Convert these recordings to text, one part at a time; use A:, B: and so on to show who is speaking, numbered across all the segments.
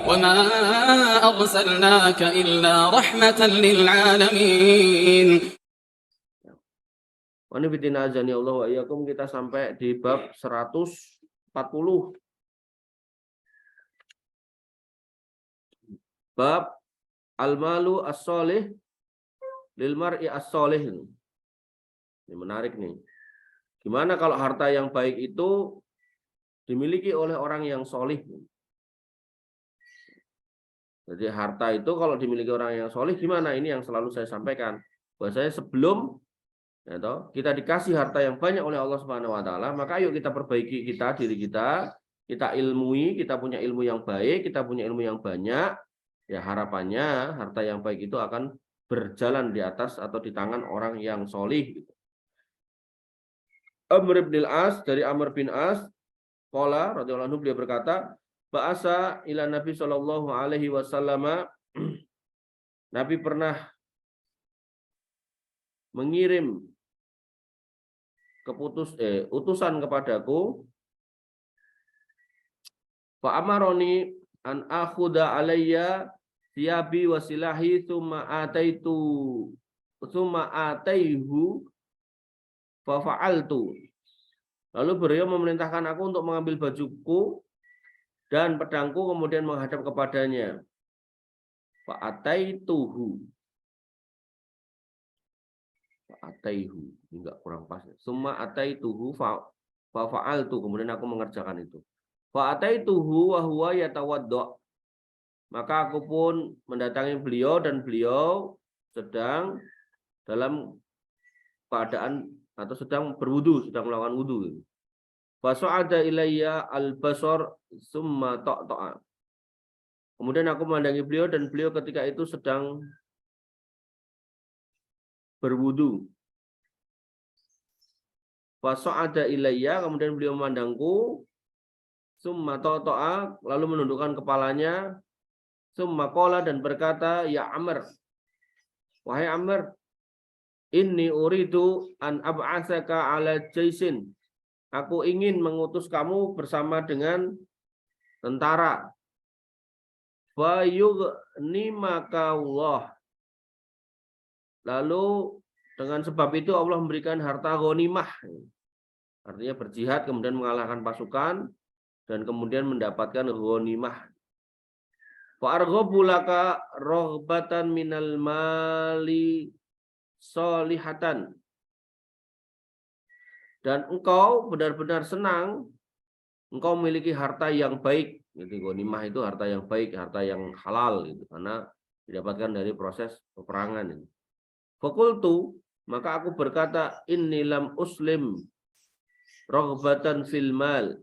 A: وما أرسلناك إلا رحمة للعالمين.
B: Wanifidina azani Allah wa iyyakum, kita sampai di bab 140. Bab al-malu as-solih lil mar'i as-solih. Ini menarik nih. Gimana kalau harta yang baik itu dimiliki oleh orang yang solih? Jadi harta itu kalau dimiliki orang yang solih gimana? Ini yang selalu saya sampaikan. Bahwasanya sebelum kita dikasih harta yang banyak oleh Allah Subhanahu wa taala, maka ayo kita perbaiki diri kita ilmui, kita punya ilmu yang baik, kita punya ilmu yang banyak. Ya harapannya harta yang baik itu akan berjalan di atas atau di tangan orang yang solih. Amr bin As, dari Amr bin As, qala radhiyallahu anhu, beliau berkata, ba'asa ila Nabi sallallahu alaihi wasallam, Nabi pernah mengirim utusan kepadaku, fa amaroni an akhuda alayya thiyabi wasilahi thumma ataihu fa fa'altu. Lalu beliau memerintahkan aku untuk mengambil bajuku dan pedangku, kemudian menghadap kepadanya. Fa ataituhu. Fa ataihu. Enggak, kurang pas. Summa ataituhu fa fa'altu. Kemudian aku mengerjakan itu. Fa ataituhu wa huwa yatawaddo. Maka aku pun mendatangi beliau dan beliau sedang dalam keadaan atau sedang berwudu, sedang melakukan wudu. Fasu'ada ilayya al-basar summa ta'ta'a. Kemudian aku memandangi beliau dan beliau ketika itu sedang berwudu. Fasu'ada ilayya, kemudian beliau memandangku, summa ta'ta'a, lalu menundukkan kepalanya, summa qala, dan berkata, ya Amr, wahai Amr, inni uridu an ab'asaka ala jaisin. Aku ingin mengutus kamu bersama dengan tentara. Fa yughnimaka Allah. Lalu dengan sebab itu Allah memberikan harta ghanimah. Artinya berjihad kemudian mengalahkan pasukan dan kemudian mendapatkan ghanimah. Fa arghabu laka raghbatan minal mali solihatan. Dan engkau benar-benar senang, engkau memiliki harta yang baik. Jadi ghanimah itu harta yang baik, harta yang halal, gitu, karena didapatkan dari proses peperangan. Fakultu, maka aku berkata, inni lam uslim raghbatan fil mal.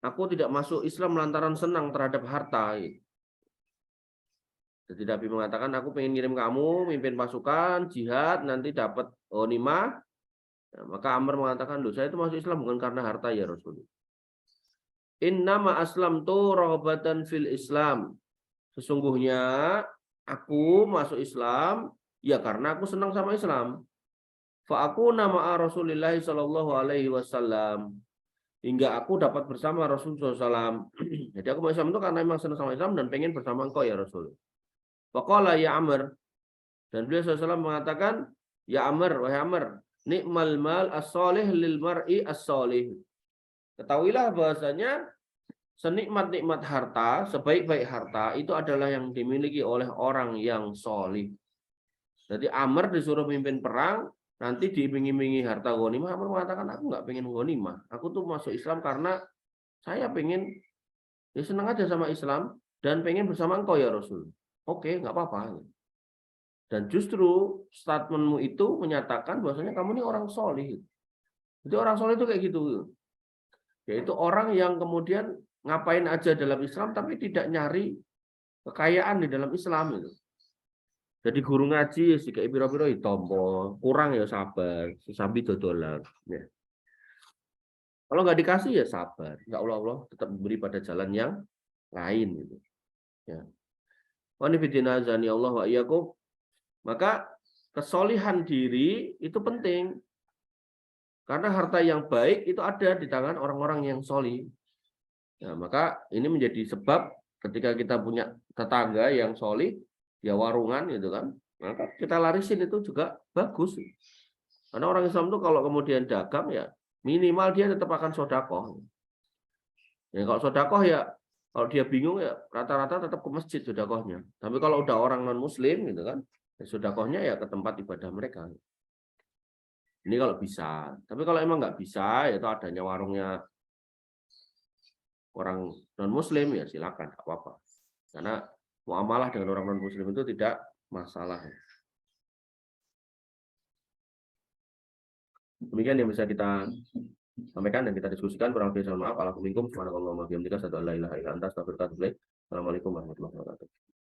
B: Aku tidak masuk Islam lantaran senang terhadap harta. Jadi Nabi mengatakan, aku pengen ngirim kamu mimpin pasukan jihad, nanti dapat ghanimah. Nah, maka Amr mengatakan, loh, saya itu masuk Islam bukan karena harta ya Rasul. Innama aslamtu raghbatan fil Islam. Sesungguhnya aku masuk Islam ya karena aku senang sama Islam. Fa aku nama Rasulullah sallallahu alaihi wasallam. Hingga aku dapat bersama Rasulullah SAW. Jadi aku masuk Islam itu karena memang senang sama Islam dan pengen bersama engkau ya Rasul. Faqala ya Amr. Dan beliau SAW mengatakan, ya Amr, wahai Amr, ni'mal mal as-solih lil mar'i as-solih. Ketahuilah bahasanya senikmat-nikmat harta, sebaik-baik harta itu adalah yang dimiliki oleh orang yang solih. Jadi Amr disuruh mimpin perang, nanti diiming-imingi harta ghanimah. Amr mengatakan, aku nggak pengen ghanimah. Aku tuh masuk Islam karena saya pengen, ya senang aja sama Islam dan pengen bersama engkau ya Rasul. Oke, nggak apa-apa. Dan justru statementmu itu menyatakan bahwasanya kamu ini orang solih. Jadi orang solih itu kayak gitu. Yaitu orang yang kemudian ngapain aja dalam Islam tapi tidak nyari kekayaan di dalam Islam itu. Jadi guru ngaji sih kayak piro-piro tompo, kurang ya sabar, sesambi dodolan. Ya. Kalau nggak dikasih ya sabar, nggak Allah tetap memberi pada jalan yang lain gitu. Ya. Wanifidina zani Allah wa iyyakum. Maka kesolihan diri itu penting. Karena harta yang baik itu ada di tangan orang-orang yang solih. Nah, maka ini menjadi sebab ketika kita punya tetangga yang solid, ya warungan gitu kan, maka kita larisin itu juga bagus. Karena orang Islam itu kalau kemudian dagang ya minimal dia tetap akan sodakoh. Ya kalau sodakoh ya kalau dia bingung ya rata-rata tetap ke masjid sodakohnya. Tapi kalau udah orang non Muslim gitu kan, ya sodakohnya ya ke tempat ibadah mereka. Ini kalau bisa. Tapi kalau emang nggak bisa, yaitu adanya warungnya orang non Muslim ya silakan, nggak apa-apa. Karena muamalah dengan orang non Muslim itu tidak masalah. Demikian yang bisa kita sampaikan dan kita diskusikan. Kurang lebih mohon maaf. Assalamualaikum warahmatullahi wabarakatuh. Assalamualaikum warahmatullahi wabarakatuh.